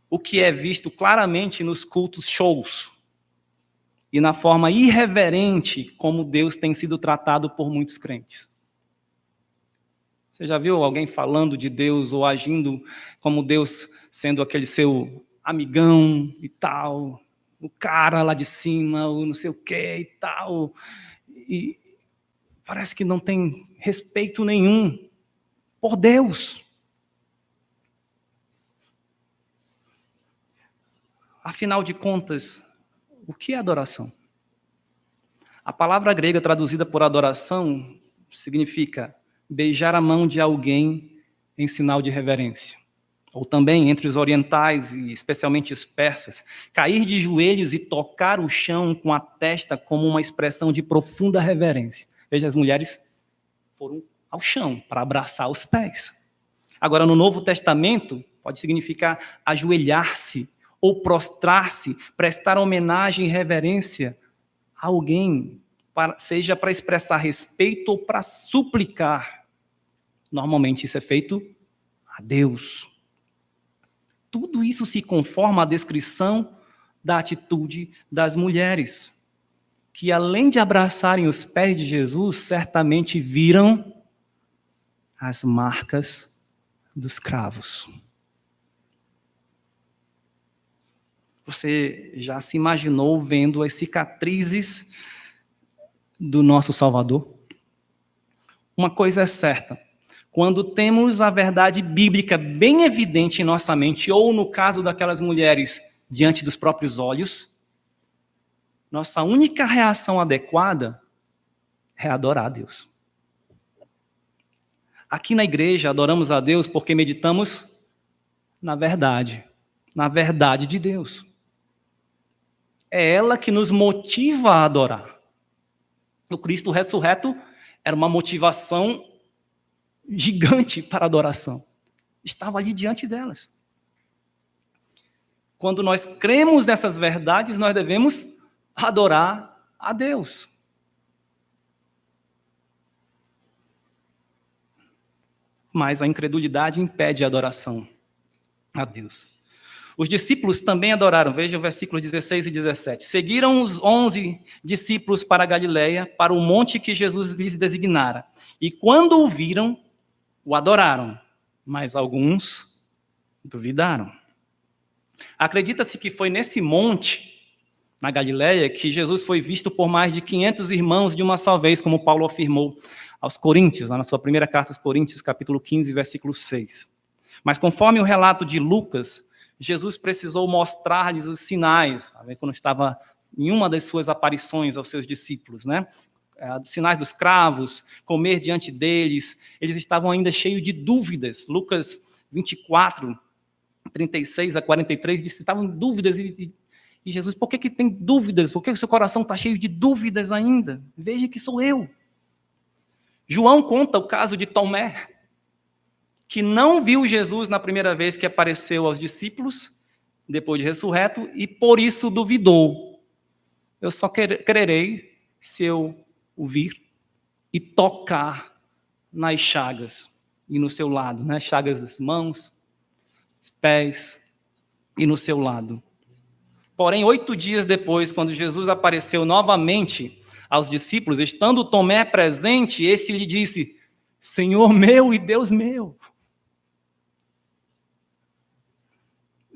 o que é visto claramente nos cultos shows e na forma irreverente como Deus tem sido tratado por muitos crentes. Você já viu alguém falando de Deus ou agindo como Deus, sendo aquele seu amigão e tal, o cara lá de cima, o não sei o quê e tal, e parece que não tem respeito nenhum por Deus. Afinal de contas, o que é adoração? A palavra grega traduzida por adoração significa beijar a mão de alguém em sinal de reverência. Ou também, entre os orientais, e especialmente os persas, cair de joelhos e tocar o chão com a testa como uma expressão de profunda reverência. Veja, as mulheres foram ao chão para abraçar os pés. Agora, no Novo Testamento, pode significar ajoelhar-se ou prostrar-se, prestar homenagem e reverência a alguém, seja para expressar respeito ou para suplicar. Normalmente isso é feito a Deus. Tudo isso se conforma à descrição da atitude das mulheres, que além de abraçarem os pés de Jesus, certamente viram as marcas dos cravos. Você já se imaginou vendo as cicatrizes do nosso Salvador? Uma coisa é certa, quando temos a verdade bíblica bem evidente em nossa mente, ou no caso daquelas mulheres, diante dos próprios olhos, nossa única reação adequada é adorar a Deus. Aqui na igreja, adoramos a Deus porque meditamos na verdade de Deus. É ela que nos motiva a adorar. O Cristo ressurreto era uma motivação gigante para a adoração. Estava ali diante delas. Quando nós cremos nessas verdades, nós devemos adorar a Deus. Mas a incredulidade impede a adoração a Deus. Os discípulos também adoraram, veja o versículo 16 e 17. Seguiram os 11 discípulos para a Galileia, para o monte que Jesus lhes designara. E quando o viram, o adoraram, mas alguns duvidaram. Acredita-se que foi nesse monte, na Galileia, que Jesus foi visto por mais de 500 irmãos de uma só vez, como Paulo afirmou aos Coríntios, lá na sua primeira carta aos Coríntios, capítulo 15, versículo 6. Mas conforme o relato de Lucas, Jesus precisou mostrar-lhes os sinais, sabe, quando estava em uma das suas aparições aos seus discípulos, né? Os sinais dos cravos, comer diante deles, eles estavam ainda cheios de dúvidas. Lucas 24, 36 a 43, disse que estavam em dúvidas, e Jesus, por que tem dúvidas? Por que o seu coração está cheio de dúvidas ainda? Veja que sou eu. João conta o caso de Tomé, que não viu Jesus na primeira vez que apareceu aos discípulos, depois de ressurreto, e por isso duvidou. Eu só crerei se eu o vir e tocar nas chagas e no seu lado, né? Chagas das mãos, os pés. e no seu lado. Porém, 8 dias depois, quando Jesus apareceu novamente aos discípulos, estando Tomé presente, este lhe disse: Senhor meu e Deus meu.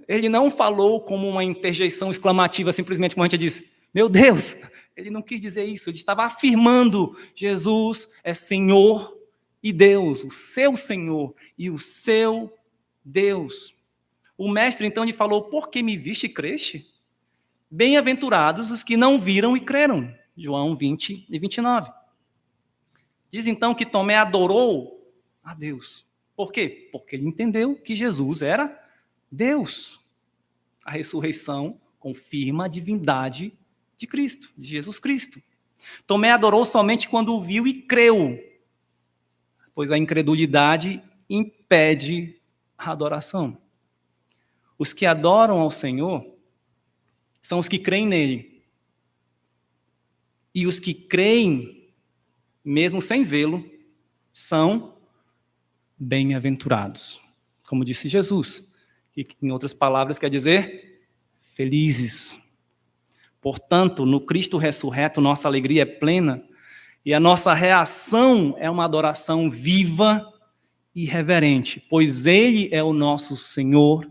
Ele não falou como uma interjeição exclamativa, simplesmente como a gente disse, meu Deus. Ele não quis dizer isso, ele estava afirmando, Jesus é Senhor e Deus, o seu Senhor e o seu Deus. O mestre então lhe falou, por que me viste e creste? Bem-aventurados os que não viram e creram. João 20 e 29. Diz então que Tomé adorou a Deus. Por quê? Porque ele entendeu que Jesus era Deus. A ressurreição confirma a divindade de Cristo, de Jesus Cristo. Tomé adorou somente quando o viu e creu, pois a incredulidade impede a adoração. Os que adoram ao Senhor são os que creem nele. E os que creem, mesmo sem vê-lo, são bem-aventurados. Como disse Jesus, que em outras palavras quer dizer felizes. Portanto, no Cristo ressurreto, nossa alegria é plena e a nossa reação é uma adoração viva e reverente, pois Ele é o nosso Senhor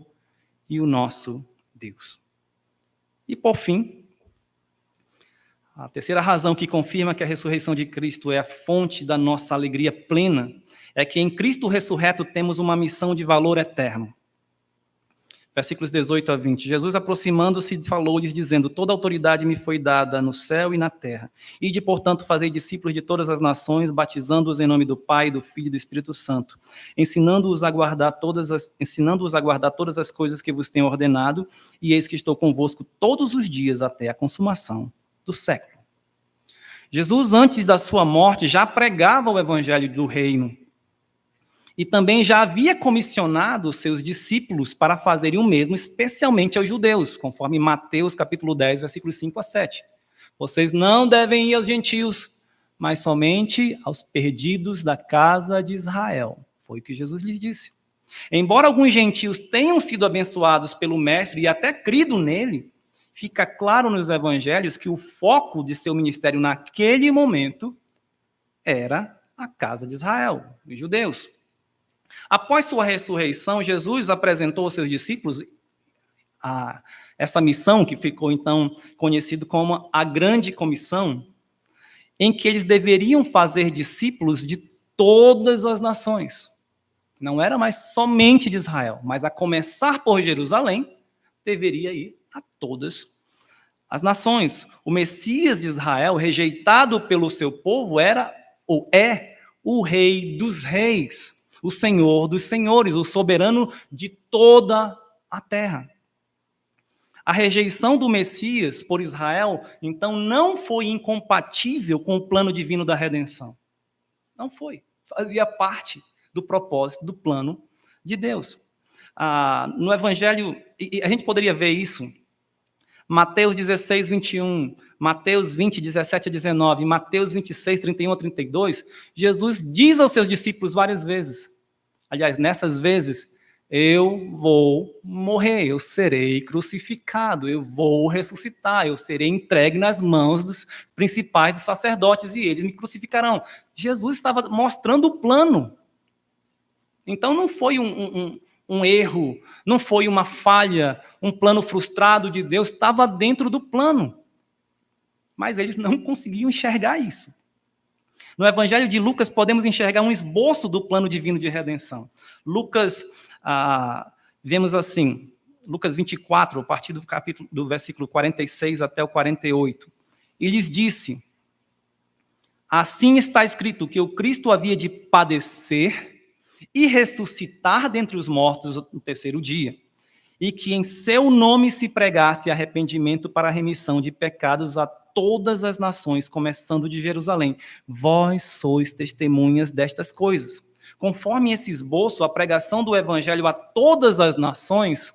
e o nosso Deus. E, por fim, a terceira razão que confirma que a ressurreição de Cristo é a fonte da nossa alegria plena é que em Cristo ressurreto temos uma missão de valor eterno. Versículos 18 a 20. Jesus, aproximando-se, falou-lhes, dizendo, toda autoridade me foi dada no céu e na terra. Ide, portanto, fazei discípulos de todas as nações, batizando-os em nome do Pai, do Filho e do Espírito Santo, ensinando-os a guardar todas as coisas que vos tenho ordenado, e eis que estou convosco todos os dias até a consumação do século. Jesus, antes da sua morte, já pregava o evangelho do reino, e também já havia comissionado seus discípulos para fazerem o mesmo, especialmente aos judeus, conforme Mateus capítulo 10, versículos 5 a 7. Vocês não devem ir aos gentios, mas somente aos perdidos da casa de Israel. Foi o que Jesus lhes disse. Embora alguns gentios tenham sido abençoados pelo Mestre e até crido nele, fica claro nos evangelhos que o foco de seu ministério naquele momento era a casa de Israel, os judeus. Após sua ressurreição, Jesus apresentou aos seus discípulos essa missão, que ficou então conhecida como a Grande Comissão, em que eles deveriam fazer discípulos de todas as nações. Não era mais somente de Israel, mas a começar por Jerusalém, deveria ir a todas as nações. O Messias de Israel, rejeitado pelo seu povo, era ou é o Rei dos Reis, o Senhor dos Senhores, o soberano de toda a terra. A rejeição do Messias por Israel, então, não foi incompatível com o plano divino da redenção. Não foi. Fazia parte do propósito, do plano de Deus. No Evangelho, e a gente poderia ver isso, Mateus 16, 21, Mateus 20, 17 a 19, Mateus 26, 31 a 32, Jesus diz aos seus discípulos várias vezes, aliás, nessas vezes, eu vou morrer, eu serei crucificado, eu vou ressuscitar, eu serei entregue nas mãos dos principais dos sacerdotes e eles me crucificarão. Jesus estava mostrando o plano. Então não foi um erro, não foi uma falha, um plano frustrado de Deus, estava dentro do plano. Mas eles não conseguiam enxergar isso. No Evangelho de Lucas, podemos enxergar um esboço do plano divino de redenção. Lucas, vemos assim, Lucas 24, a partir do versículo 46 até o 48. E lhes disse, assim está escrito que o Cristo havia de padecer e ressuscitar dentre os mortos no terceiro dia, e que em seu nome se pregasse arrependimento para a remissão de pecados a todas as nações, começando de Jerusalém. Vós sois testemunhas destas coisas. Conforme esse esboço, a pregação do evangelho a todas as nações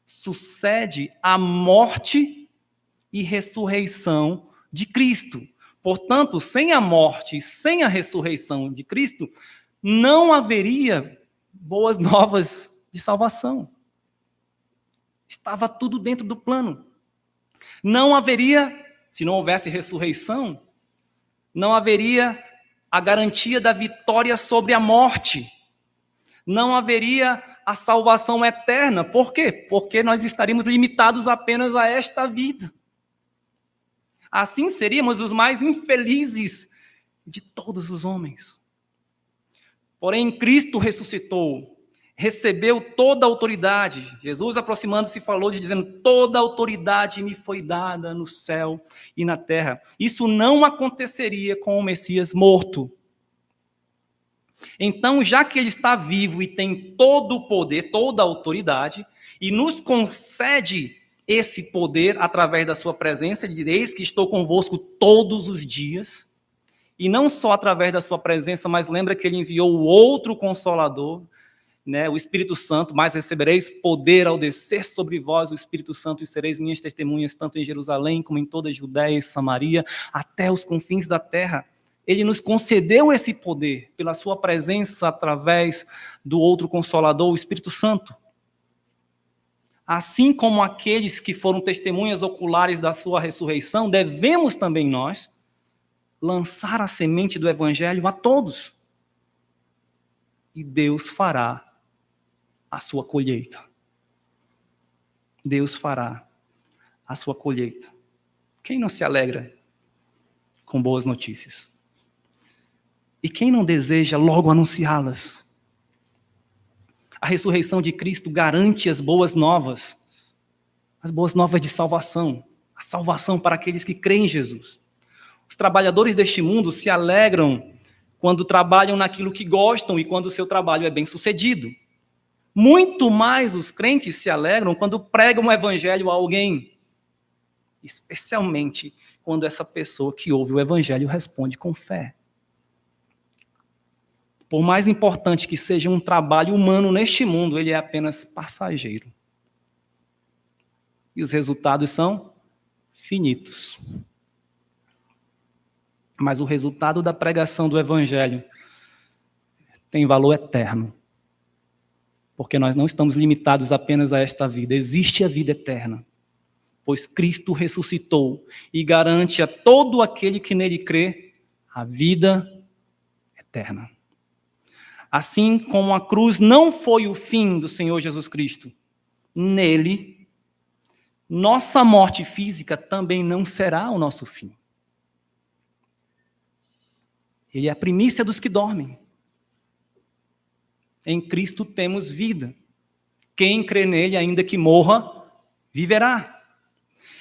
sucede à morte e ressurreição de Cristo. Portanto, sem a morte e sem a ressurreição de Cristo, não haveria boas novas de salvação. Estava tudo dentro do plano. Não haveria, se não houvesse ressurreição, não haveria a garantia da vitória sobre a morte. Não haveria a salvação eterna. Por quê? Porque nós estaríamos limitados apenas a esta vida. Assim seríamos os mais infelizes de todos os homens. Porém, Cristo ressuscitou, recebeu toda a autoridade. Jesus, aproximando-se, falou dizendo: toda a autoridade me foi dada no céu e na terra. Isso não aconteceria com o Messias morto. Então, já que ele está vivo e tem todo o poder, toda a autoridade, e nos concede esse poder através da sua presença, ele diz: eis que estou convosco todos os dias, e não só através da sua presença, mas lembra que ele enviou o outro Consolador, o Espírito Santo, mas recebereis poder ao descer sobre vós o Espírito Santo, e sereis minhas testemunhas, tanto em Jerusalém, como em toda a Judéia e Samaria, até os confins da terra. Ele nos concedeu esse poder pela sua presença através do outro Consolador, o Espírito Santo. Assim como aqueles que foram testemunhas oculares da sua ressurreição, devemos também nós lançar a semente do Evangelho a todos. E Deus fará a sua colheita. Deus fará a sua colheita. Quem não se alegra com boas notícias? E quem não deseja logo anunciá-las? A ressurreição de Cristo garante as boas novas de salvação, a salvação para aqueles que creem em Jesus. Os trabalhadores deste mundo se alegram quando trabalham naquilo que gostam e quando o seu trabalho é bem-sucedido. Muito mais os crentes se alegram quando pregam o evangelho a alguém, especialmente quando essa pessoa que ouve o evangelho responde com fé. Por mais importante que seja um trabalho humano neste mundo, ele é apenas passageiro. E os resultados são finitos. Mas o resultado da pregação do evangelho tem valor eterno. Porque nós não estamos limitados apenas a esta vida. Existe a vida eterna. Pois Cristo ressuscitou e garante a todo aquele que nele crê a vida eterna. Assim como a cruz não foi o fim do Senhor Jesus Cristo, nele, nossa morte física também não será o nosso fim. Ele é a primícia dos que dormem. Em Cristo temos vida. Quem crê nele, ainda que morra, viverá.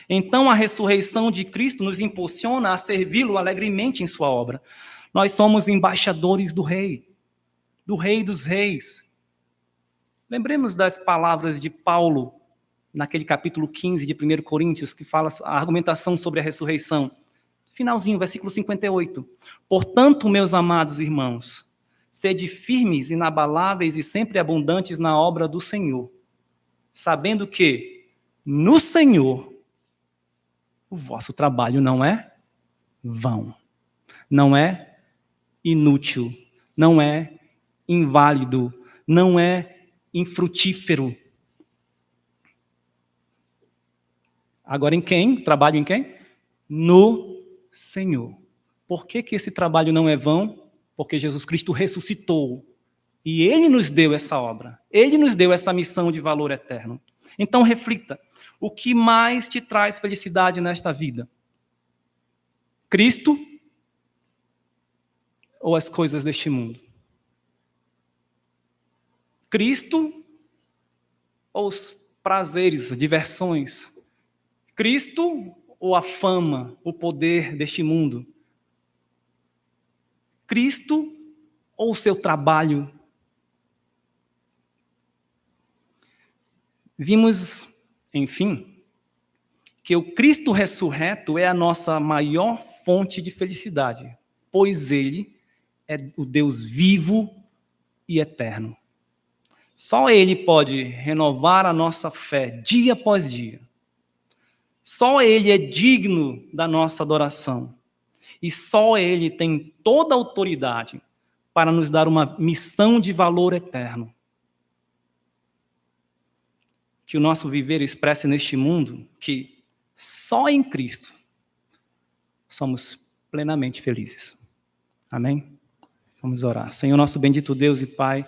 Então a ressurreição de Cristo nos impulsiona a servi-lo alegremente em sua obra. Nós somos embaixadores do Rei dos Reis. Lembremos das palavras de Paulo, naquele capítulo 15 de 1 Coríntios, que fala a argumentação sobre a ressurreição. Finalzinho, versículo 58. Portanto, meus amados irmãos, sede firmes, inabaláveis e sempre abundantes na obra do Senhor, sabendo que no Senhor o vosso trabalho não é vão, não é inútil, não é inválido, não é infrutífero. Agora em quem? Trabalho em quem? No Senhor. Por que esse trabalho não é vão? Porque Jesus Cristo ressuscitou. E Ele nos deu essa obra. Ele nos deu essa missão de valor eterno. Então reflita. O que mais te traz felicidade nesta vida? Cristo ou as coisas deste mundo? Cristo ou os prazeres, diversões? Cristo ou a fama, o poder deste mundo? Cristo ou o seu trabalho? Vimos, enfim, que o Cristo ressurreto é a nossa maior fonte de felicidade, pois Ele é o Deus vivo e eterno. Só Ele pode renovar a nossa fé dia após dia. Só Ele é digno da nossa adoração. E só Ele tem toda a autoridade para nos dar uma missão de valor eterno. que o nosso viver expresse neste mundo que só em Cristo somos plenamente felizes. Amém? Vamos orar. Senhor, nosso bendito Deus e Pai,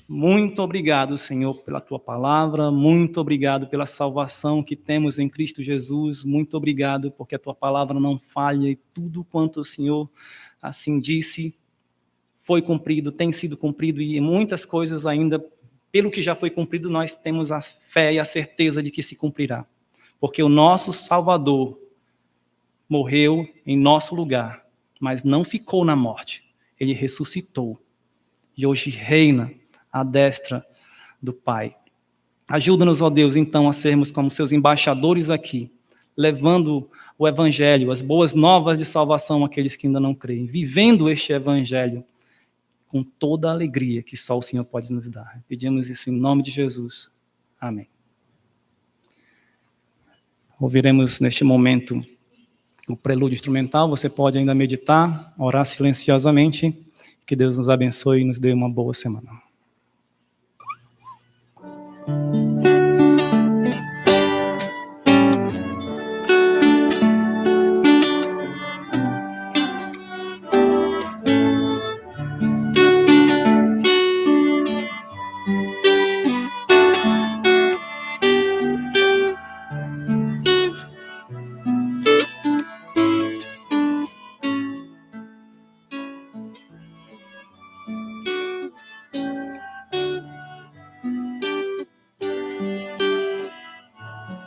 muito obrigado, Senhor, pela Tua palavra, muito obrigado pela salvação que temos em Cristo Jesus, muito obrigado porque a Tua palavra não falha e tudo quanto o Senhor assim disse foi cumprido, tem sido cumprido e muitas coisas ainda, pelo que já foi cumprido, nós temos a fé e a certeza de que se cumprirá. Porque o nosso Salvador morreu em nosso lugar, mas não ficou na morte. Ele ressuscitou e hoje reina à destra do Pai. Ajuda-nos, ó Deus, então, a sermos como seus embaixadores aqui, levando o Evangelho, as boas novas de salvação àqueles que ainda não creem, vivendo este Evangelho com toda a alegria que só o Senhor pode nos dar. Pedimos isso em nome de Jesus. Amém. Ouviremos neste momento o prelúdio instrumental. Você pode ainda meditar, orar silenciosamente. Que Deus nos abençoe e nos dê uma boa semana.